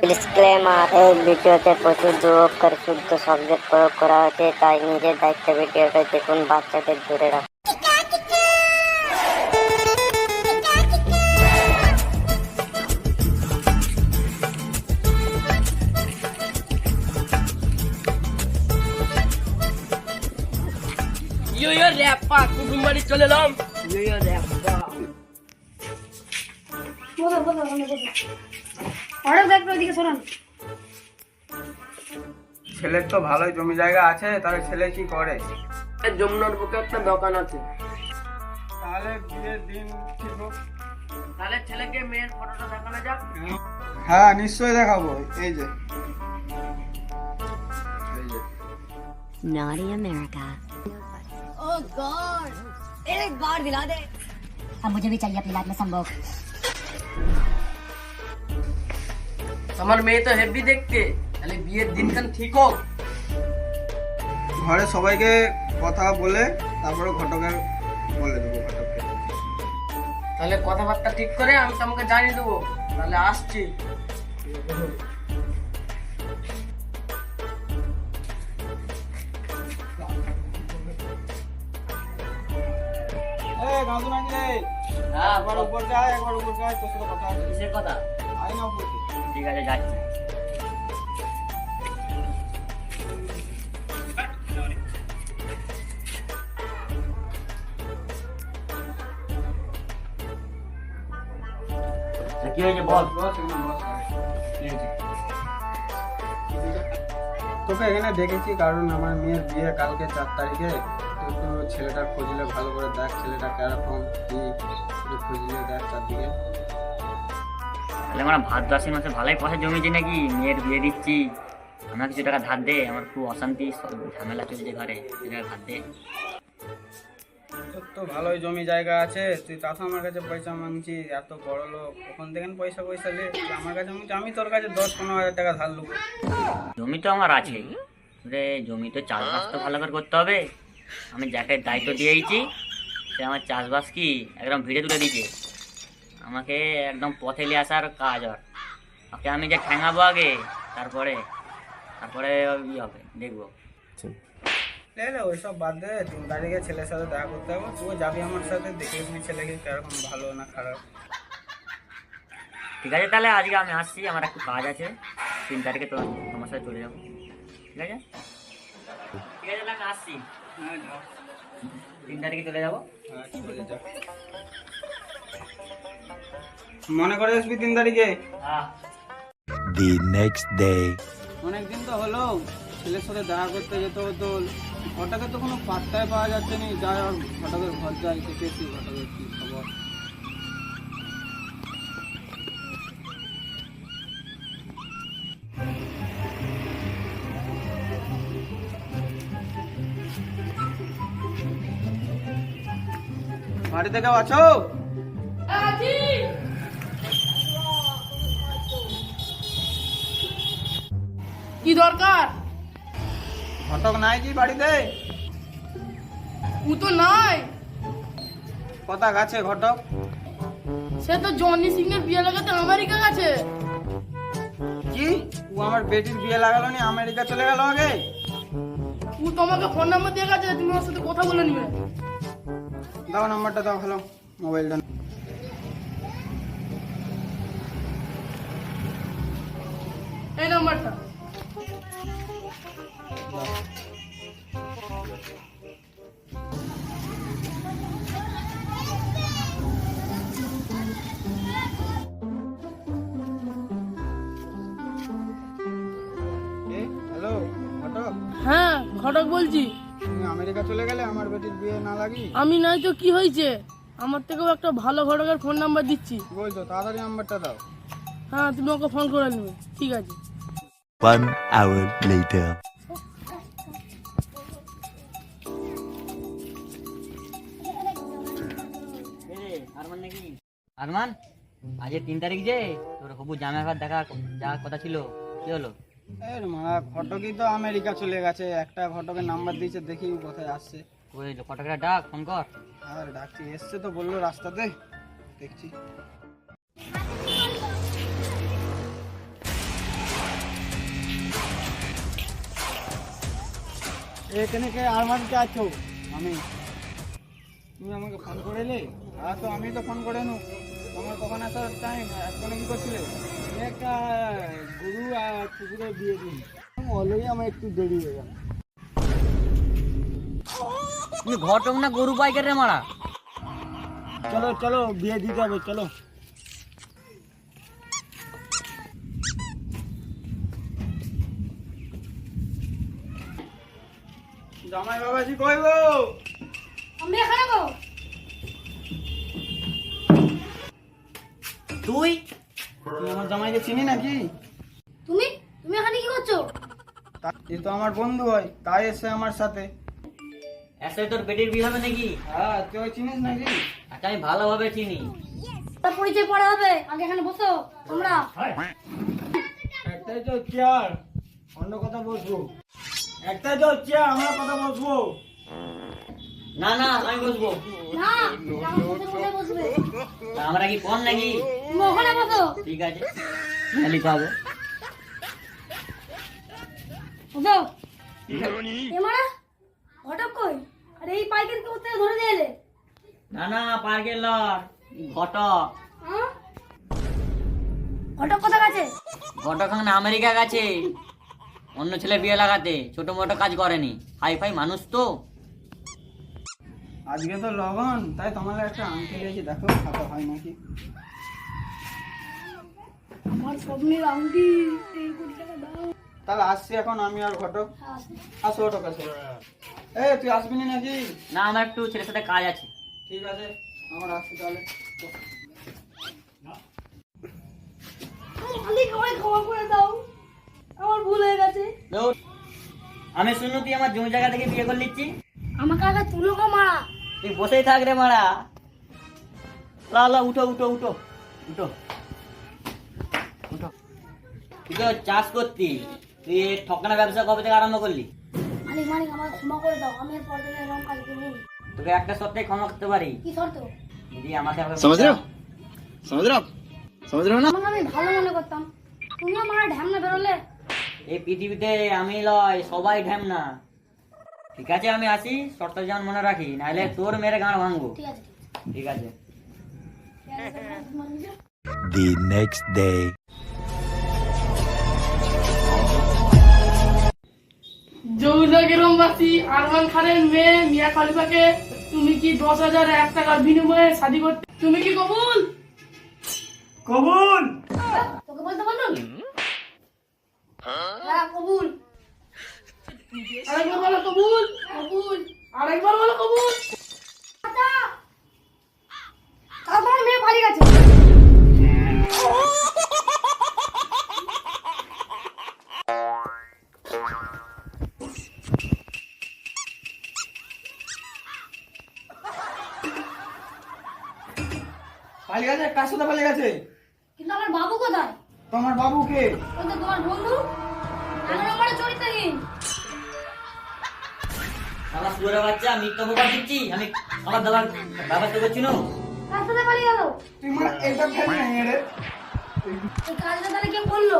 Disclaimer, এই ভিডিওতে প্রচুর যুবকের শুদ্ধ শব্দের প্রয়োগ করা হয়েছে, তাই নিজের দায়িত্বে ভিডিওটা দেখুন। বাচ্চাদের দূরে রাখুন। ইয়ো র্যাপা কুটুম বাড়ি চলে এলাম। ইয়ো র্যাপা ছেলের তো ভালোই জমি জায়গা আছে, তাহলে ছেলে কি করে? যমুনার বুকে একটা দোকান আছে। তাহলে বিয়ের দিন ঠিক হোক। তাহলে ছেলেকে মেয়ের ফটোটা দেখানো যাক। হ্যাঁ নিশ্চয়ই দেখাবো। এই যে Naughty America. Oh God! एक बार दिला दे। अब मुझे भी चाहिए अपनी लाइफ में संभोग। আমার মেয়ে তো হেভি দেখতে, তাহলে বিয়ের দিনখান ঠিক হোক। ঘরে সবাইকে কথা বলে তারপরে ঘটকের বলে দেবো ঘটককে। তাহলে কথাবার্তা ঠিক করে আমি তোমাকে জানিয়ে দেবো। তাহলে আসছি। গাঁদু নাকি রে? হ্যাঁ একবার উপর যায়, একবার উপর যায়, তোর সাথে কথা আছে। কিসের কথা? আয় না উপরে। ঠিক আছে, যাচ্ছি। কি হয়েছে বল। তোকে এখানে ডেকেছি কারণ আমার মেয়ের বিয়ে কালকে 4 তারিখে। একটু ছেলেটার খোঁজলে ভালো করে দেখ, ছেলেটা কেরকম কি একটু খোঁজলে দেখ চারদিকে। তাহলে আমরা ভাদ্রাসী মাসে ভালোই পয়সা জমেছি নাকি? মেয়ের বিয়ে দিচ্ছি, আমার কিছু টাকা ধার দে। আমার খুব অশান্তি ঝামেলা চলছে ঘরে, ধার দে। তোর তো ভালোই জমি জায়গা আছে, তুই তাতে আমার কাছে পয়সা মাংছিস। এত বড় লোক, ওখান থেকে পয়সা লে তুই আমার কাছে মাংছিস। আমি তোর কাছে 10-15 হাজার টাকা ধার নেবো। জমি তো আমার আছে রে, জমি তো চাষবাস তো ভালো করে করতে হবে। আমি যাকে দায়িত্ব দিয়েছি সে আমার চাষবাস কি একদম ভিড়ে তুলে দিয়েছে। আমাকে একদম পথে নিয়ে আসার কাজ। আর ওকে আমি যে ঠ্যাঙাবো আগে, তারপরে তারপরে ই হবে, দেখবো। ওইসব বাদ দে, 3 তারিখে ছেলের সাথে দেখা করতে হবে। তুই যাবি আমার সাথে, দেখে তুই ছেলেকে কিরকম ভালো না খারাপ। ঠিক আছে, তাহলে আজকে আমি আসছি, আমার একটু কাজ আছে। 3 তারিখে তো তোমার সাথে চলে যাবো। ঠিক আছে, ঠিক আছে, তাহলে আমি আসছি। হ্যাঁ যাও। 3 তারিখে চলে যাবো। হ্যাঁ চলে যা। মনে করে আসবি 3 তারিখে। হ্যাঁ। The next day. অনেকদিন তো হলো, ছেলের সাথে দেখা করতে যেতে হতো। ঘটকে তো কোনো পাত্তাই পাওয়া যাচ্ছে না। যাই আর ঘটকের ঘর যাই, দেখেছি ঘটকের কি খবর। বাড়িতে কেউ আছো? কি দরকার? ঘটক নাই কি বাড়িতে? ও তো নাই। কথা গাছে ঘটক। সে তো জনি সিং এর বিয়ে লাগাতে আমেরিকা গেছে। কি ও আমার বেটির বিয়ে লাগালো নি, আমেরিকা চলে গেল আগে? ও তোমাকে ফোন নাম্বার দিয়ে গেছে, তুমি ওর সাথে কথা বলে নিবে। দাও নাম্বারটা দাও। হ্যালো, মোবাইলটা। এই নাম্বারটা। হ্যালো ঘটক, হ্যাঁ ঘটক বলছি। তুমি আমেরিকা চলে গেলে আমার বেটির বিয়ে না লাগি? আমি নাই তো কি হয়েছে? আমার থেকেও একটা ভালো ঘটকের ফোন নাম্বার দিচ্ছি। বলছো তাড়াতাড়ি নাম্বারটা দাও। হ্যাঁ, তুমি ওকে ফোন করে নেবে। ঠিক আছে। 1 hour later. আরমান নাকি? আরমান, আজ 3 তারিখ যে তোর হবু জামাই ঘর দেখা যাওয়ার কথা ছিল, কি হলো? এর মারা ঘটকই তো আমেরিকা চলে গেছে। একটা ঘটকের নাম্বার দিয়েছে, দেখি কোথায় আসছে। ওই কটাকা ডাক, ফোন কর। আর ডাকছি, এসছে তো বললো রাস্তাতে, দেখছি। এখানে কে আরমান কে আছো? আমি। তুমি আমাকে ফোন করে এলে? হ্যাঁ, তো আমি তো ফোন করে নু। তোমার কখন আসার টাইম? এখন কি করছিলে? একটা গুরু আর কুকুরের বিয়ে দিন। অলরেডি আমার একটু দেরি হয়ে গেল। তুমি ঘটক না গরু পাইকার রে মারা? চলো চলো, বিয়ে দিতে হবে, চলো। জামাই বাবাজি কই গো? আমি এখানে গো। তুই তুমি আমার জামাইকে চিনি নাকি? তুমি তুমি এখানে কি করছো? এ তো আমার বন্ধু হয়, তাই এসে আমার সাথে। এসে তোর পেটের বিয়ে হবে নাকি? হ্যাঁ, তুই চিনিস নাকি? আচ্ছা, আমি ভালোভাবে চিনি। তার পরিচয় পড়া হবে, আগে এখানে বসো তোমরা। একটাই তো চেয়ার, অন্য কথা বসবো। একটাই তো চেয়ার, আমরা কথা বসবো। না না, আমি বসবো। না, আমার সাথে কোথায় বসবে? তা আমরা কি কম নাকি? তুমি ওখানে বসো। ঠিক আছে, খালি পাবো। বসো। এ মারা ঘটক কই? আরে এই পাইকার কে কোথায় ধরে দিয়ে এলে? না না, পার্কের লর ঘটক। হ্যাঁ? ঘটক কোথায় গেছে? ঘটক এখন আমেরিকা গেছে অন্য ছেলে বিয়ে লাগাতে, ছোট মোটো কাজ করেনি, হাই ফাই মানুষ তো। আজকে তো লগন, তাই তোমার একটা আংটি দিয়েছি, দেখো খাতা হয় নাকি। আমার স্বপ্নের আংটি, এই কোটি টাকা দাও। তাহলে আসছি এখন আমি আর ঘটক। আসো ঘটক, আসো। তুই আসবি না নাকি? না, আমার একটু ছেলের সাথে কাজ আছে। ঠিক আছে, আমার আসছি তাহলে। মালিক আমায় ক্ষমা করে দাও, আমার ভুল হয়ে গেছে। দৌড়। আমি শুনু তুই আমার জমি জায়গা থেকে বিয়ে করে নিচ্ছি। আমাকে আগে তুলো গো মারা। তুই বসেই থাক রে মারা। লা লা, উঠো উঠো উঠো উঠো উঠো। তুই তো চাষ করতি, তুই এই ঠকানা ব্যবসা কবে থেকে আরম্ভ করলি? মালিক মালিক আমাকে ক্ষমা করে দাও, আমি এর পর থেকে এরকম কাজ করবো না। তোকে একটা সপ্তাহে ক্ষমা করতে পারি, কি শর্ত? যদি আমাকে समझ रहे हो ना? আমাকে আমি ভালো মনে করতাম, তুমি আমার ঢ্যামনা বেরোলে। এই পৃথিবীতে আমি লয়, সবাই ঢ্যাম না। ঠিক আছে, আমি আসি, শর্ত যেমন মনে রাখি, নাহলে তোর মেরে গাঁড় ভাঙবো। ঠিক আছে ঠিক আছে। The next day. জৌদা গ্রামবাসী আরমান খানের মেয়ে মিয়া খলিফাকে তুমি কি 10,001 টাকার বিনিময়ে শাদী করতে তুমি কি কবুল? কবুল। তোকে বলতে বলুন? হ্যাঁ কবুল। আরেকবার বলো কবুল। কবুল। আরেকবার বলো কবুল। আচ্ছা, তারপর মেয়ে পালিয়ে গেছে। পালিয়ে গেছে? কার সাথে পালিয়ে গেছে? কিন্তু আমার বাবু কোথায়? তোমার বাবু কে? ওই তো তোমার বন্ধু, আমার নম্বরে চরিত্রহীন। আমার সুরের বাচ্চা মিথ্যা প্রকাশ দিচ্ছি, আমি আমার দাবার ব্যবস্থা করছি না। কার সাথে পালিয়ে গেল? তুই মানে এটা ফেল নাই রে। এই কাজটা তাহলে কে করলো?